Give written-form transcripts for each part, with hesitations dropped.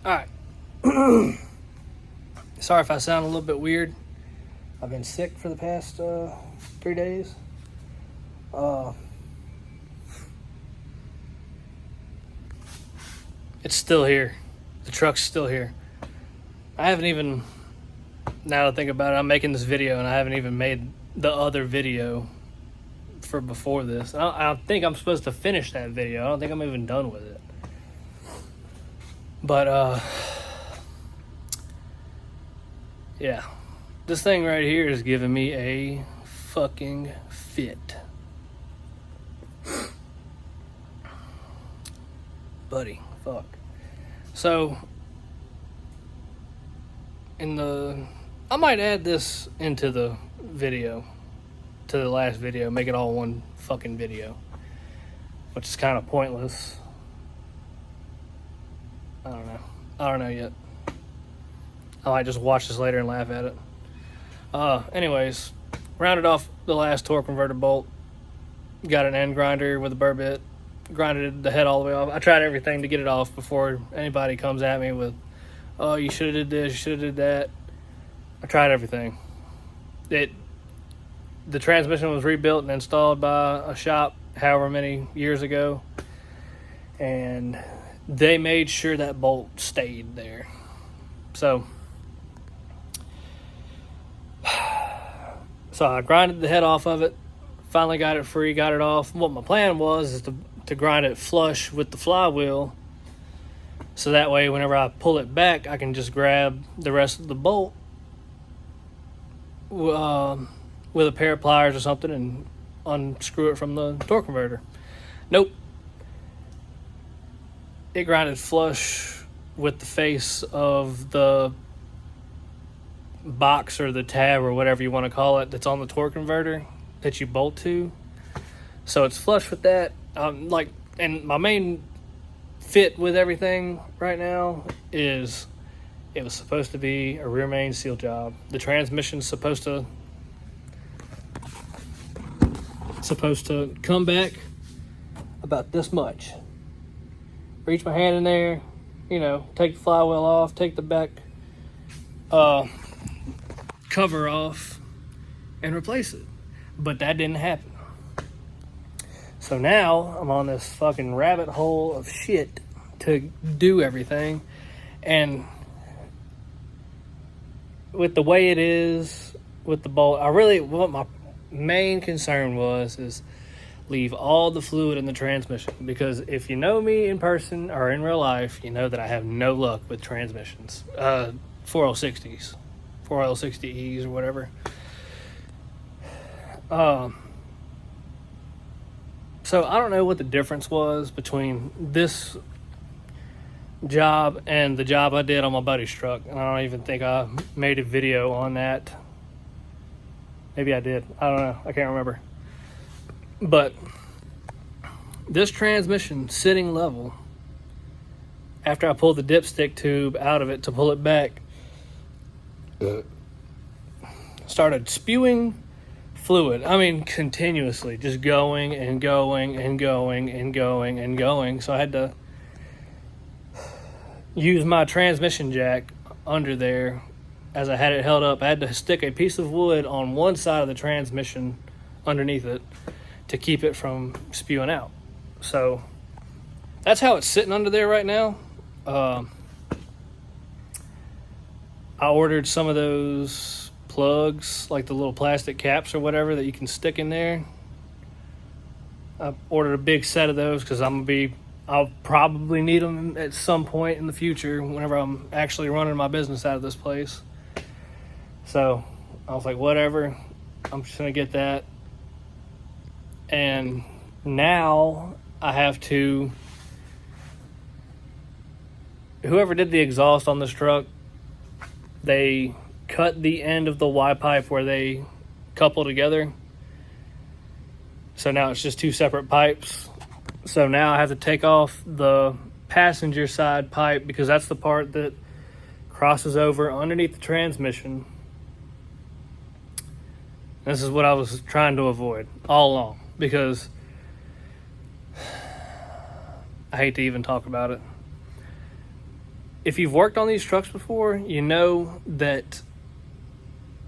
Alright. Sorry if I sound a little bit weird. I've been sick for the past 3 days. It's still here. The truck's still here. I haven't even, now that I think about it, I'm making this video and I haven't even made the other video for before this. I think I'm supposed to finish that video. I don't think I'm even done with it. But, yeah. This thing right here is giving me a fucking fit. Buddy, fuck. So, I might add this into the video, to the last video, make it all one fucking video, which is kind of pointless. I don't know yet. I might just watch this later and laugh at it. Anyways, rounded off the last torque converter bolt. Got an end grinder with a burr bit. Grinded the head all the way off. I tried everything to get it off before anybody comes at me with, oh, you should have did this, you should have did that. I tried everything. The transmission was rebuilt and installed by a shop however many years ago. And they made sure that bolt stayed there. So I grinded the head off of it. Finally got it free, got it off. What my plan was is to grind it flush with the flywheel. So that way, whenever I pull it back, I can just grab the rest of the bolt with a pair of pliers or something and unscrew it from the torque converter. Nope. It grinded flush with the face of the box or the tab or whatever you want to call it that's on the torque converter that you bolt to. So it's flush with that. And my main fit with everything right now is it was supposed to be a rear main seal job. The transmission's supposed to come back about this much. Reach my hand in there, take the flywheel off, take the back cover off, and replace it. But that didn't happen. So now I'm on this fucking rabbit hole of shit to do everything. And with the way it is with the bolt, what my main concern is leave all the fluid in the transmission. Because if you know me in person or in real life, you know that I have no luck with transmissions. 4L60s, 4L60Es or whatever. So I don't know what the difference was between this job and the job I did on my buddy's truck. And I don't even think I made a video on that. Maybe I did. I don't know. I can't remember. But this transmission sitting level, after I pulled the dipstick tube out of it to pull it back, started spewing fluid. I mean, continuously, just going and going and going and going and going. So I had to use my transmission jack under there as I had it held up. I had to stick a piece of wood on one side of the transmission underneath it to keep it from spewing out. So that's how it's sitting under there right now. I ordered some of those plugs, like the little plastic caps or whatever that you can stick in there. I ordered a big set of those because I'll probably need them at some point in the future whenever I'm actually running my business out of this place. So I was like, whatever, I'm just gonna get that. And now I have to, whoever did the exhaust on this truck, they cut the end of the Y pipe where they couple together. So now it's just two separate pipes. So now I have to take off the passenger side pipe because that's the part that crosses over underneath the transmission. This is what I was trying to avoid all along because I hate to even talk about it. if you've worked on these trucks before, you know that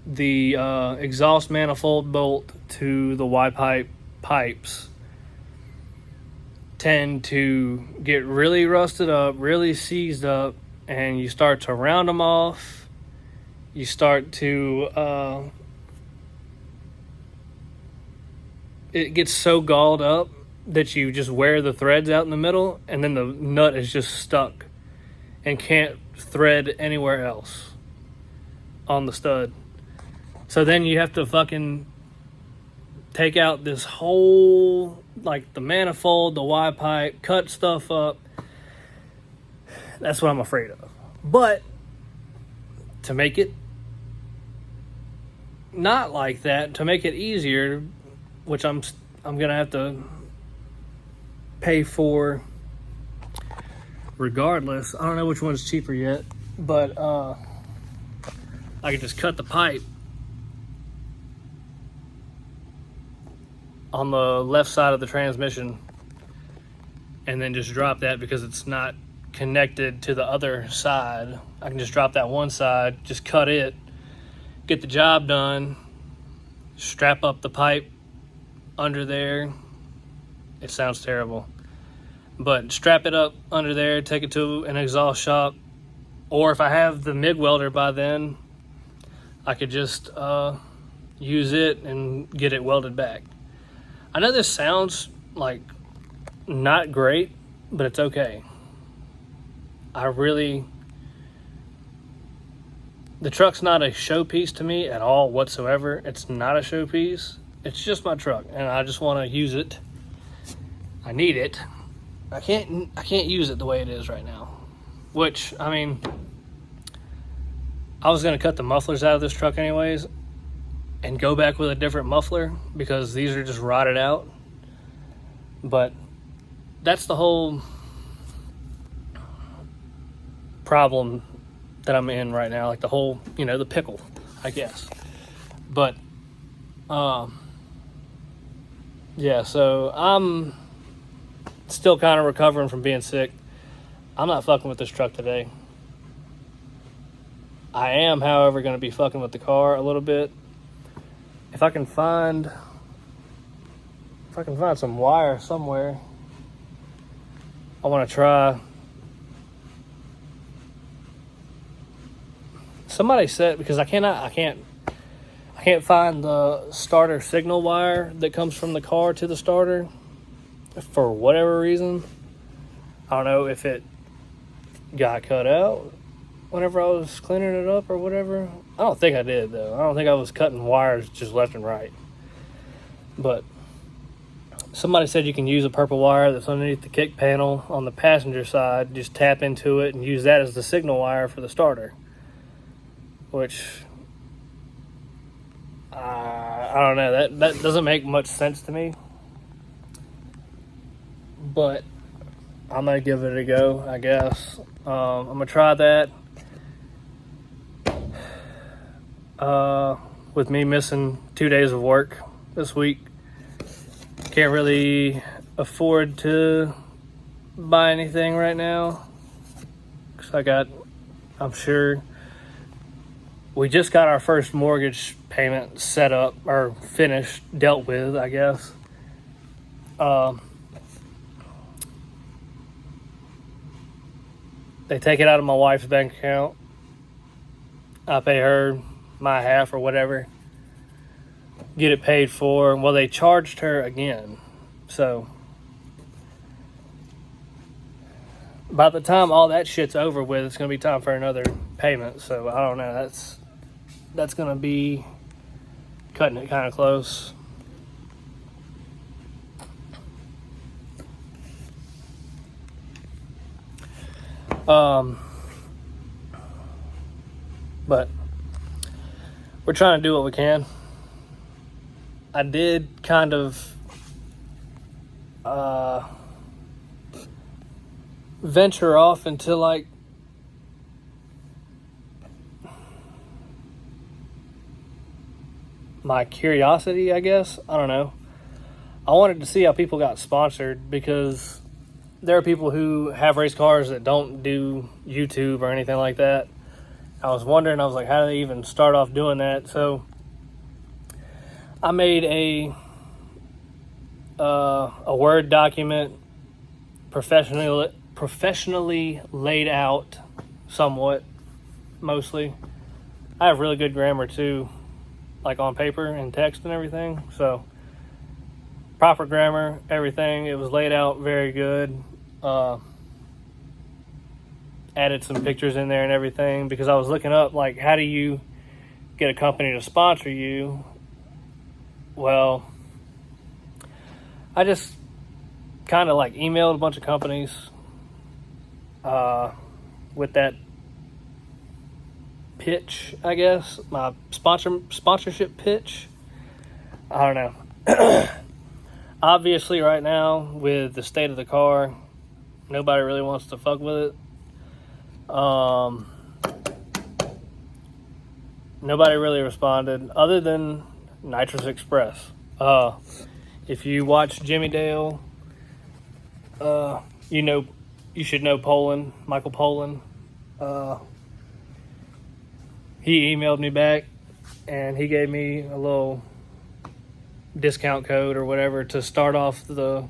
the exhaust manifold bolt to the Y-pipe pipes tend to get really rusted up, really seized up, and you start to round them off. You start to it gets so galled up that you just wear the threads out in the middle, and then the nut is just stuck and can't thread anywhere else on the stud. So then you have to fucking take out this whole, like the manifold, the Y-pipe, cut stuff up. That's what I'm afraid of. But to make it not like that, to make it easier, which I'm gonna have to pay for regardless. I don't know which one's cheaper yet, but I could just cut the pipe on the left side of the transmission and then just drop that because it's not connected to the other side. I can just drop that one side, just cut it, get the job done, strap up the pipe under there. It sounds terrible, but strap it up under there, take it to an exhaust shop, or if I have the MIG welder by then, I could just use it and get it welded back. I know this sounds like not great, but it's okay. The truck's not a showpiece to me at all whatsoever. It's not a showpiece. It's just my truck, and I just want to use it. I need it. I can't use it the way it is right now. Which, I mean, I was going to cut the mufflers out of this truck anyways and go back with a different muffler because these are just rotted out. But that's the whole problem that I'm in right now, like the whole, the pickle, I guess. But yeah, so I'm still kind of recovering from being sick. I'm not fucking with this truck today. I am, however, going to be fucking with the car a little bit. If I can find some wire somewhere, I want to try. Somebody said, because I can't find the starter signal wire that comes from the car to the starter for whatever reason. I don't know if it got cut out whenever I was cleaning it up or whatever. I don't think I did, though. I don't think I was cutting wires just left and right. But somebody said you can use a purple wire that's underneath the kick panel on the passenger side, just tap into it and use that as the signal wire for the starter. Which, I don't know, that doesn't make much sense to me. But I'm going to give it a go, I guess. I'm going to try that. With me missing 2 days of work this week, can't really afford to buy anything right now. Because I'm sure, we just got our first mortgage payment set up, or finished, dealt with, I guess. They take it out of my wife's bank account. I pay her my half or whatever. Get it paid for. Well, they charged her again. So, by the time all that shit's over with, it's going to be time for another payment. So, I don't know. That's going to be cutting it kind of close. But we're trying to do what we can. I did kind of venture off into like my curiosity, I guess. I don't know. I wanted to see how people got sponsored because there are people who have race cars that don't do YouTube or anything like that. I was wondering, I was like, how do they even start off doing that? So I made a Word document, professionally laid out, somewhat, mostly. I have really good grammar too, like on paper and text and everything. So proper grammar, everything. It was laid out very good. Added some pictures in there and everything, because I was looking up, like, how do you get a company to sponsor you? Well, I just kind of like emailed a bunch of companies with that pitch, I guess, my sponsorship pitch. I don't know. Obviously, right now, with the state of the car, nobody really wants to fuck with it. Nobody really responded, other than Nitrous Express. If you watch Jimmy Dale, you should know Poland, Michael Poland. He emailed me back, and he gave me a little discount code or whatever to start off the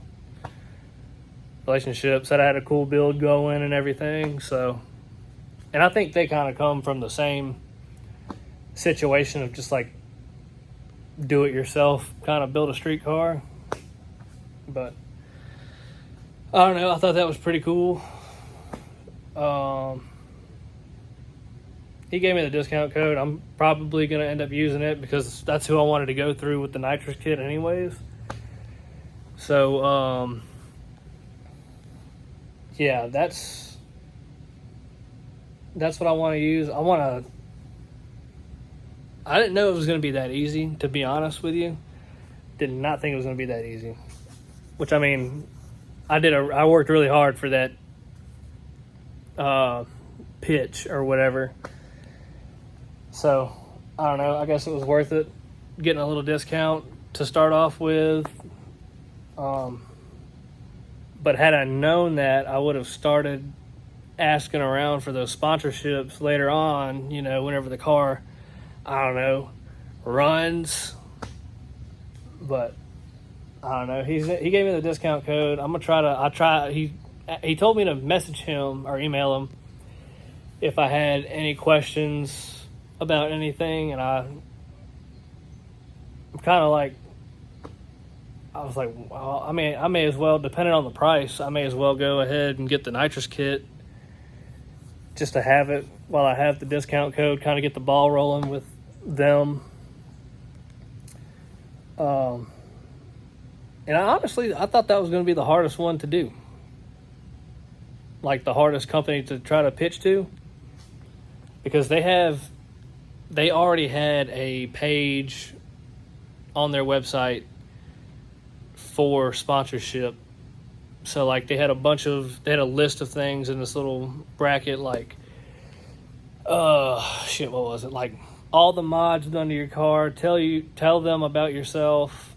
relationship. Said I had a cool build going and everything. So, and I think they kind of come from the same situation of just like do it yourself, kind of build a street car. But I don't know, I thought that was pretty cool. He gave me the discount code. I'm probably going to end up using it because that's who I wanted to go through with the nitrous kit anyways. So yeah, that's what I want to use. I didn't know it was going to be that easy, to be honest with you. Did not think it was going to be that easy. Which, I mean, I worked really hard for that pitch or whatever. So, I don't know. I guess it was worth it. Getting a little discount to start off with. But had I known that, I would have started asking around for those sponsorships later on, whenever the car, I don't know, runs. But I don't know. He gave me the discount code. I'm gonna he told me to message him or email him if I had any questions about anything, and I'm kind of like, I was like, well, I may as well, depending on the price, I may as well go ahead and get the nitrous kit just to have it while I have the discount code, kind of get the ball rolling with them. And I thought that was going to be the hardest one to do. Like the hardest company to try to pitch to. Because they already had a page on their website for sponsorship. So like they had a list of things in this little bracket, like, what was it? Like all the mods done to your car, tell them about yourself.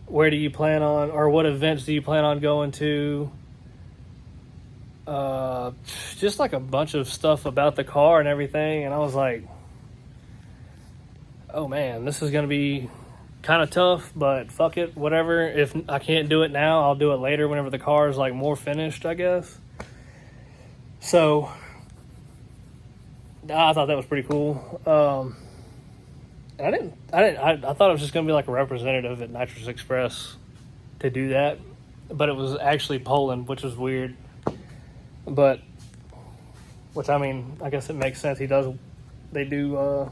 Where do you plan on, or what events do you plan on going to? Just like a bunch of stuff about the car and everything. And I was like, oh man, this is going to be kind of tough, but fuck it, whatever. If I can't do it now, I'll do it later whenever the car is like more finished, I guess. So I thought that was pretty cool. I thought it was just going to be like a representative at Nitrous Express to do that, but it was actually Poland, which was weird. But, which, I mean, I guess it makes sense. They do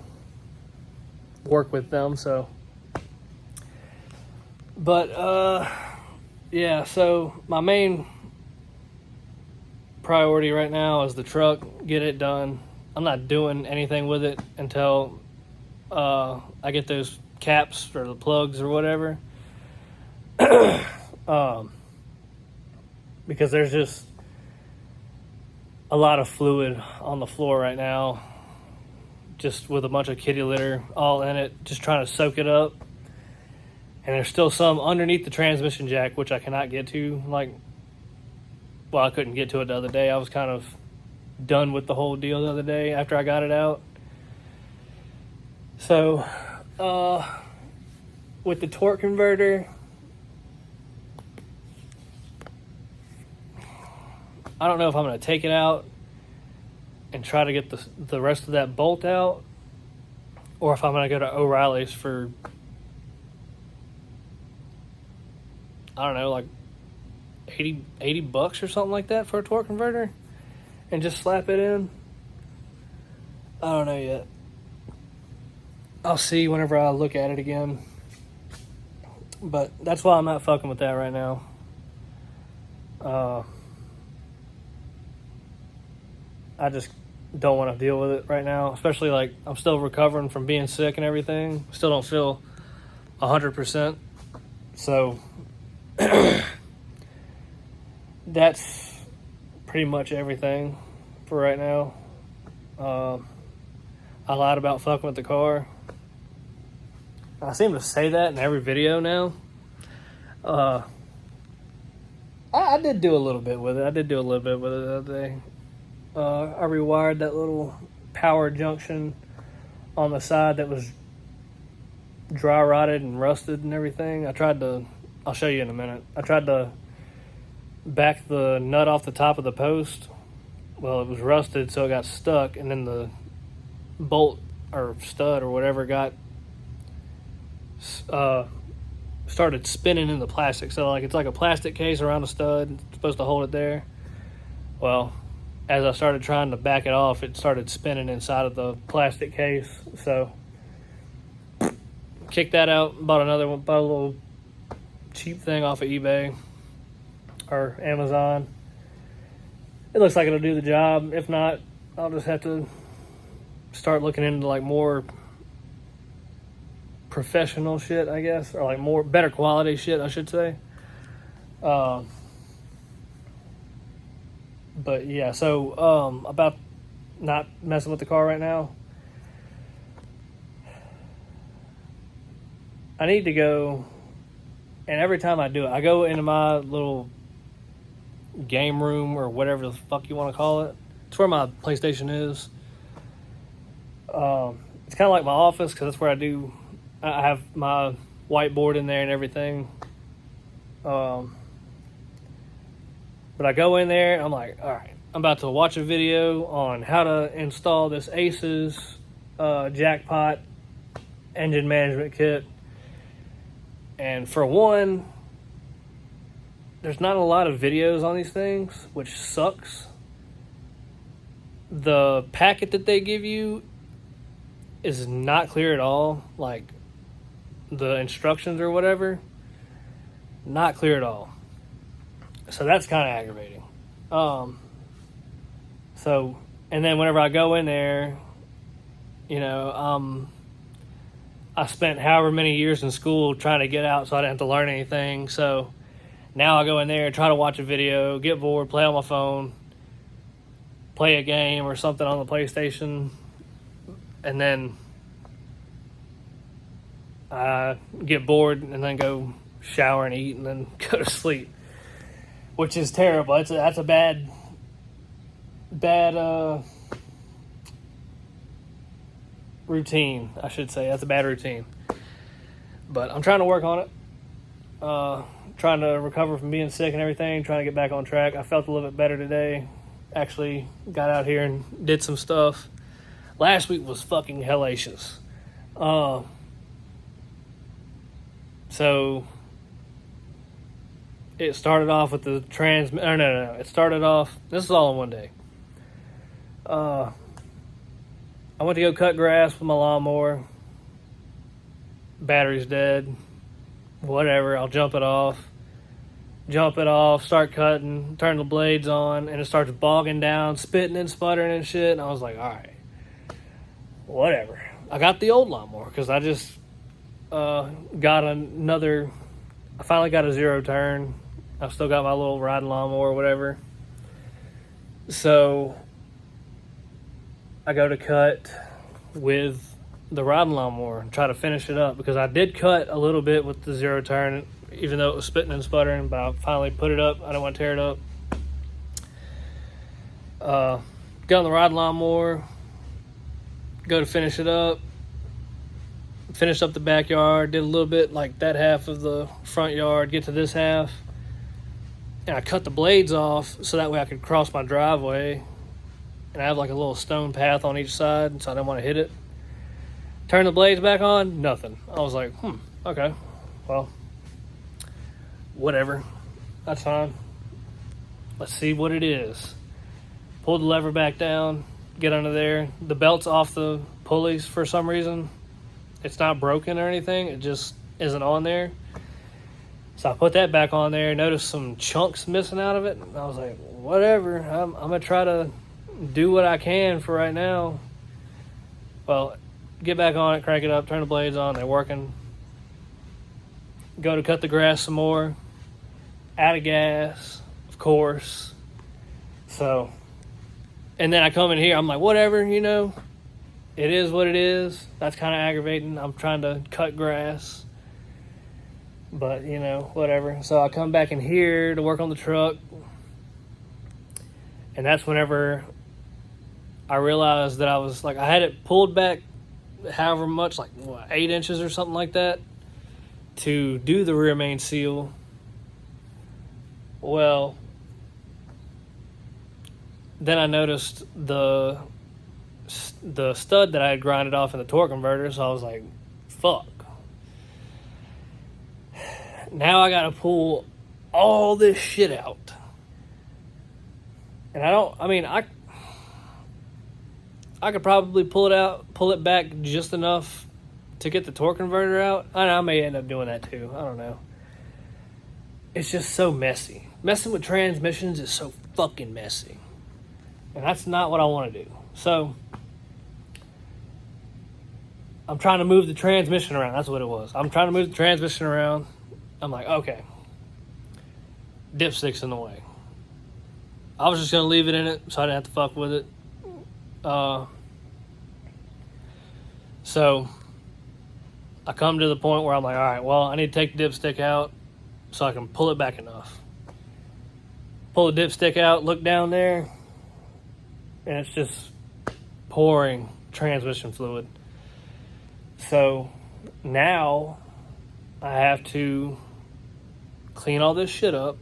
work with them, so. But, yeah, so my main priority right now is the truck, get it done. I'm not doing anything with it until I get those caps or the plugs or whatever. Because there's just a lot of fluid on the floor right now, just with a bunch of kitty litter all in it, just trying to soak it up. And there's still some underneath the transmission jack, which I cannot get to. Like, well, I couldn't get to it the other day. I was kind of done with the whole deal the other day after I got it out. So, with the torque converter, I don't know if I'm going to take it out and try to get the rest of that bolt out, or if I'm going to go to O'Reilly's for, I don't know, like 80 bucks or something like that for a torque converter and just slap it in. I don't know yet. I'll see whenever I look at it again. But that's why I'm not fucking with that right now. I just don't want to deal with it right now. Especially, like, I'm still recovering from being sick and everything. Still don't feel 100%. So, that's pretty much everything for right now. I lied about fucking with the car. I seem to say that in every video now. I did do a little bit with it. The other day. I rewired that little power junction on the side that was dry rotted and rusted and everything. I'll show you in a minute. I tried to back the nut off the top of the post. Well, it was rusted, so it got stuck, and then the bolt or stud or whatever got started spinning in the plastic. So like it's like a plastic case around the stud. It's supposed to hold it there. Well, as I started trying to back it off, it started spinning inside of the plastic case. So kicked that out, bought another one, bought a little cheap thing off of eBay or Amazon. It looks like it'll do the job. If not, I'll just have to start looking into like more professional shit, I guess, or like more better quality shit, I should say. But yeah, so about not messing with the car right now. I need to go, and every time I do it, I go into my little game room or whatever the fuck you want to call it. It's where my PlayStation is. It's kind of like my office because that's where I have my whiteboard in there and everything. But I go in there and I'm like, all right, I'm about to watch a video on how to install this Aces Jackpot engine management kit. And for one, there's not a lot of videos on these things, which sucks. The packet that they give you is not clear at all. Like, the instructions or whatever, not clear at all. So that's kind of aggravating. So, and then whenever I go in there, you know, I spent however many years in school trying to get out so I didn't have to learn anything. So now I go in there, try to watch a video, get bored, play on my phone, play a game or something on the PlayStation, and then I get bored and then go shower and eat and then go to sleep, which is terrible. That's a bad routine, I should say. That's a bad routine. But I'm trying to work on it. Trying to recover from being sick and everything, trying to get back on track. I felt a little bit better today. Actually got out here and did some stuff. Last week was fucking hellacious. So it started off with the it started off, this is all in one day. I went to go cut grass with my lawnmower. Battery's dead. Whatever, I'll jump it off, start cutting, turn the blades on, and it starts bogging down, spitting and sputtering and shit. And I was like, all right, whatever. I got the old lawnmower because I just I finally got a zero turn. I've still got my little riding lawnmower or whatever. So I go to cut with the riding lawnmower and try to finish it up, because I did cut a little bit with the zero turn, even though it was spitting and sputtering, but I finally put it up. I don't want to tear it up. Got on the riding lawnmower, go to finish it up, finished up the backyard, did a little bit like that half of the front yard, get to this half, and I cut the blades off so that way I could cross my driveway, and I have like a little stone path on each side, so I didn't want to hit it. Turn the blades back on, nothing. I was like, okay, well, whatever, that's fine. Let's see what it is. Pull the lever back down, get under there. The belt's off the pulleys for some reason. It's not broken or anything, it just isn't on there. So I put that back on there, noticed some chunks missing out of it, and I was like, whatever, I'm going to try to do what I can for right now. Well, get back on it, crank it up, turn the blades on, they're working. Go to cut the grass some more. Out of gas, of course. So, and then I come in here, I'm like, whatever, it is what it is. That's kind of aggravating. I'm trying to cut grass. But, whatever. So I come back in here to work on the truck. And that's whenever I realized that I had it pulled back however much, 8 inches or something like that, to do the rear main seal. Well, then I noticed the stud that I had grinded off in the torque converter, so I was like, fuck. Now I gotta pull all this shit out. And I could probably pull it back just enough to get the torque converter out. I may end up doing that too. I don't know. It's just so messy. Messing with transmissions is so fucking messy. And that's not what I want to do. So, I'm trying to move the transmission around. That's what it was. I'm trying to move the transmission around. I'm like, okay. Dipstick's in the way. I was just going to leave it in it so I didn't have to fuck with it. So I come to the point where I'm like, all right, well, I need to take the dipstick out so I can pull it back enough. Pull the dipstick out, look down there, and it's just pouring transmission fluid. So now I have to clean all this shit up.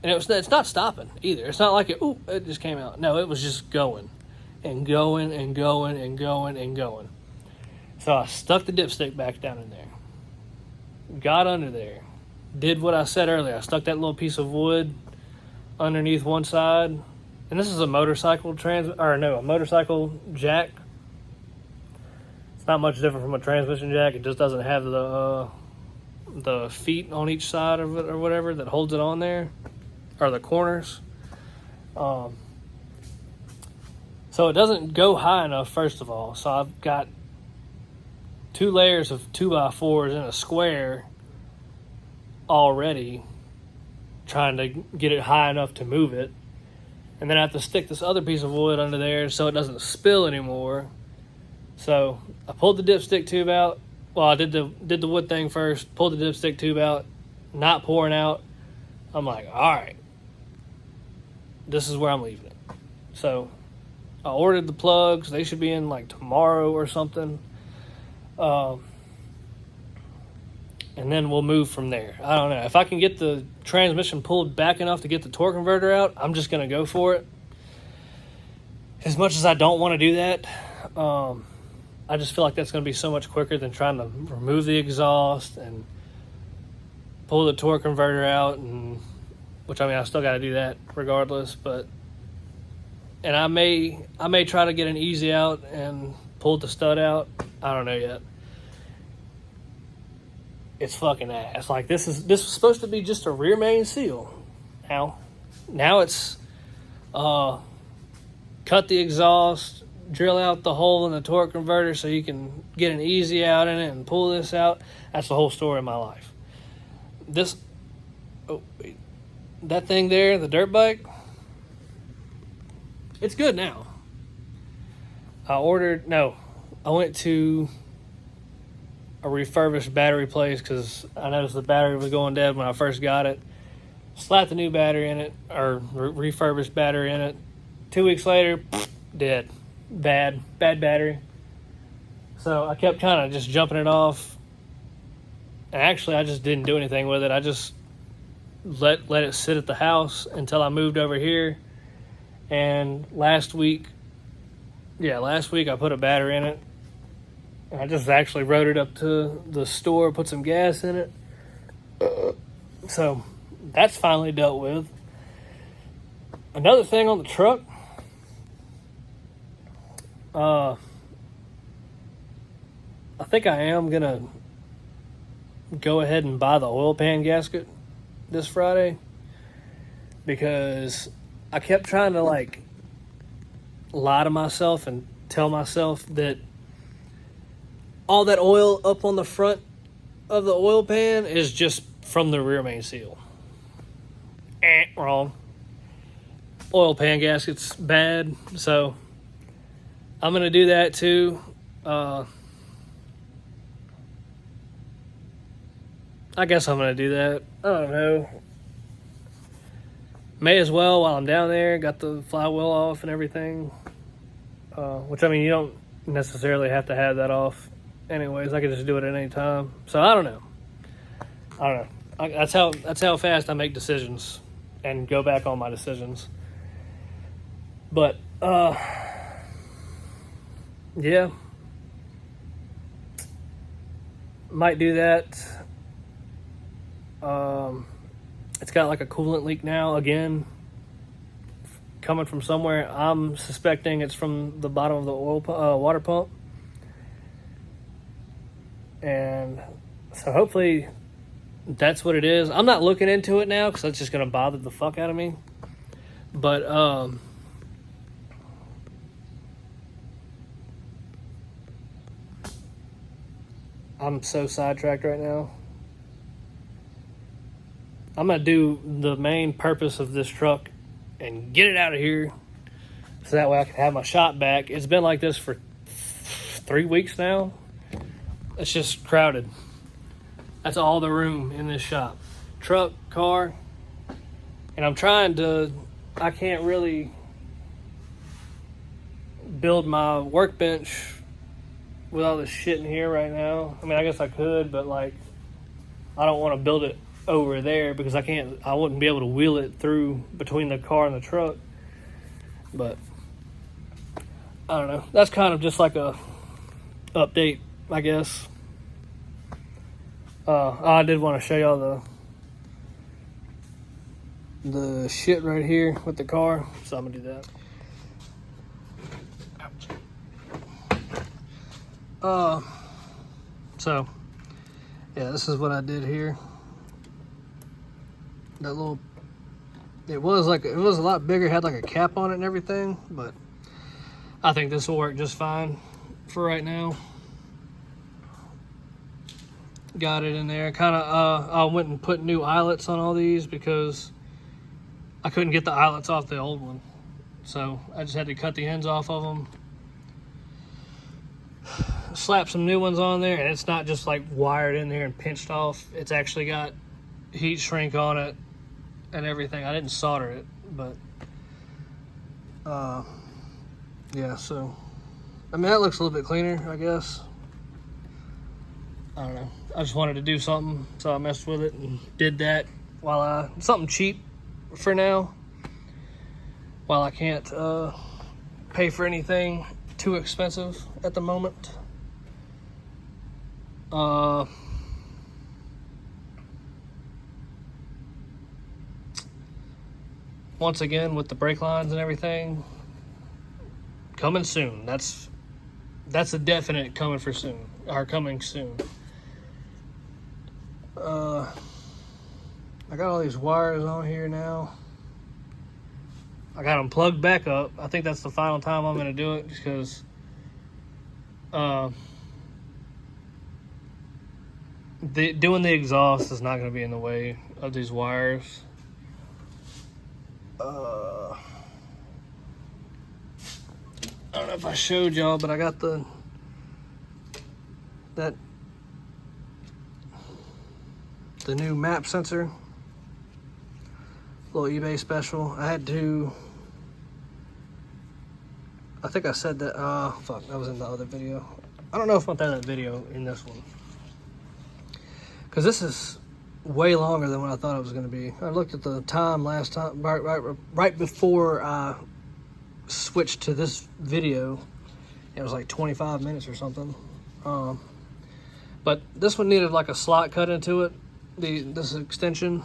And it's not stopping either. It's not like it just came out. No, it was just going and going and going and going and going. So I stuck the dipstick back down in there. Got under there. Did what I said earlier. I stuck that little piece of wood underneath one side. And this is a motorcycle a motorcycle jack. It's not much different from a transmission jack. It just doesn't have the feet on each side of it or whatever that holds it on there. Or the corners. So it doesn't go high enough, first of all. So I've got 2 layers of 2x4s in a square already, trying to get it high enough to move it. And then I have to stick this other piece of wood under there so it doesn't spill anymore. So I pulled the dipstick tube out. Well, I did the wood thing first, pulled the dipstick tube out, not pouring out. I'm like, all right, this is where I'm leaving it. So I ordered the plugs. They should be in tomorrow or something. And then we'll move from there. I don't know. If I can get the transmission pulled back enough to get the torque converter out, I'm just going to go for it. As much as I don't want to do that, I just feel like that's going to be so much quicker than trying to remove the exhaust and pull the torque converter out, which I still got to do that regardless. And I may try to get an easy out and pull the stud out. I don't know yet. It's fucking ass. This was supposed to be just a rear main seal. Now it's cut the exhaust, drill out the hole in the torque converter so you can get an easy out in it and pull this out. That's the whole story of my life. That thing there, the dirt bike, it's good now. I went to a refurbished battery place because I noticed the battery was going dead when I first got it. Slapped a new battery in it, or refurbished battery in it. 2 weeks later, dead. Bad battery. So I kept kind of just jumping it off. And actually, I just didn't do anything with it. I just let it sit at the house until I moved over here. And last week I put a battery in it. And I just actually rode it up to the store, put some gas in it. So that's finally dealt with. Another thing on the truck, I think I am going to go ahead and buy the oil pan gasket this Friday, because I kept trying to like lie to myself and tell myself that all that oil up on the front of the oil pan is just from the rear main seal. Wrong. Oil pan gasket's bad, so I'm going to do that too. I guess I'm going to do that. I don't know. May as well while I'm down there. Got the flywheel off and everything. Which, I mean, you don't necessarily have to have that off anyways. I could just do it at any time. So, I don't know. That's how fast I make decisions and go back on my decisions. But, yeah. Might do that. It's got like a coolant leak now again, coming from somewhere. I'm suspecting it's from the bottom of the water pump, and so hopefully that's what it is. I'm not looking into it now because that's just gonna bother the fuck out of me. But I'm so sidetracked right now. I'm going to do the main purpose of this truck and get it out of here so that way I can have my shop back. It's been like this for 3 weeks now. It's just crowded. That's all the room in this shop. Truck, car, and I can't really build my workbench with all this shit in here right now. I mean, I guess I could, but like, I don't want to build it over there because I wouldn't be able to wheel it through between the car and the truck. But I don't know. That's kind of just like a update, I guess. I did want to show y'all the shit right here with the car, so I'm gonna do that. So yeah, this is what I did here. It was a lot bigger, had like a cap on it and everything, but I think this will work just fine for right now. Got it in there. I went and put new eyelets on all these because I couldn't get the eyelets off the old one. So I just had to cut the ends off of them. Slap some new ones on there, and it's not just like wired in there and pinched off. It's actually got heat shrink on it and everything. I didn't solder it, but yeah, so I mean that looks a little bit cleaner, I guess. I don't know. I just wanted to do something, so I messed with it and did that something cheap for now, while I can't pay for anything too expensive at the moment. Once again, with the brake lines and everything, coming soon. That's a definite coming soon. I got all these wires on here now. I got them plugged back up. I think that's the final time I'm going to do it, because doing the exhaust is not going to be in the way of these wires. I don't know if I showed y'all, but I got the that the new map sensor, little eBay special. I had to, I think I said that, fuck, that was in the other video. I don't know if I put that video in this one, because this is way longer than what I thought it was going to be. I looked at the time last time, right before I switched to this video. It was like 25 minutes or something. But this one needed like a slot cut into it, this extension.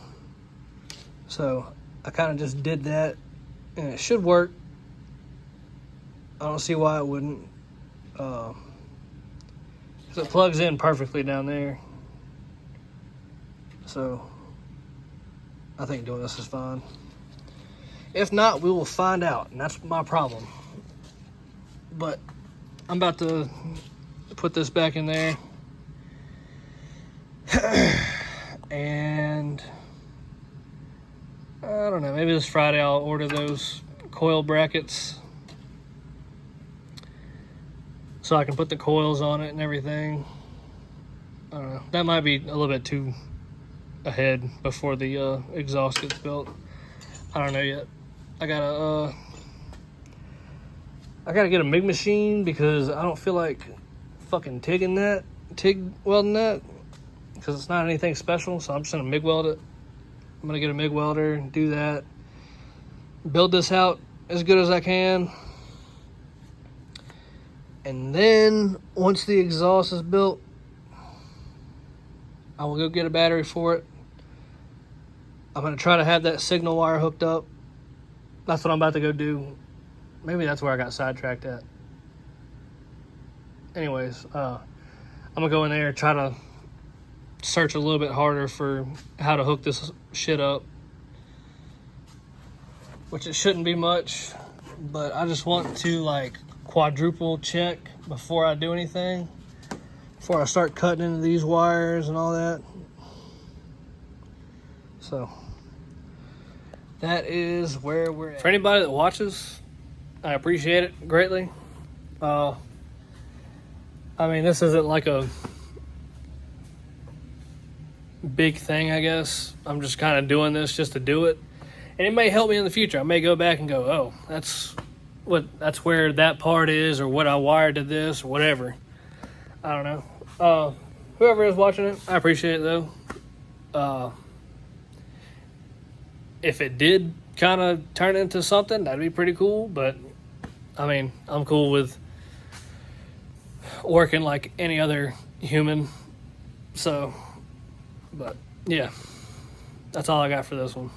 So I kind of just did that, and it should work. I don't see why it wouldn't. 'Cause it plugs in perfectly down there. So I think doing this is fine. If not, we will find out, and that's my problem. But I'm about to put this back in there. And I don't know, maybe this Friday I'll order those coil brackets so I can put the coils on it and everything. I don't know. That might be a little bit too ahead before the exhaust gets built. I don't know yet. I gotta get a MIG machine because I don't feel like fucking TIG welding that, because it's not anything special. So I'm just gonna MIG weld it. I'm gonna get a MIG welder and do that. Build this out as good as I can. And then once the exhaust is built, I will go get a battery for it. I'm going to try to have that signal wire hooked up. That's what I'm about to go do. Maybe that's where I got sidetracked at. Anyways, I'm going to go in there and try to search a little bit harder for how to hook this shit up. Which it shouldn't be much, but I just want to like quadruple check before I do anything. Before I start cutting into these wires and all that. So that is where we're at. For anybody that watches, I appreciate it greatly. I mean, this isn't like a big thing, I guess. I'm just kind of doing this just to do it. And it may help me in the future. I may go back and go, oh, that's where that part is, or what I wired to this, or whatever. I don't know. Whoever is watching it, I appreciate it though. If it did kind of turn into something, that'd be pretty cool. But I mean, I'm cool with working like any other human. So, but yeah, that's all I got for this one.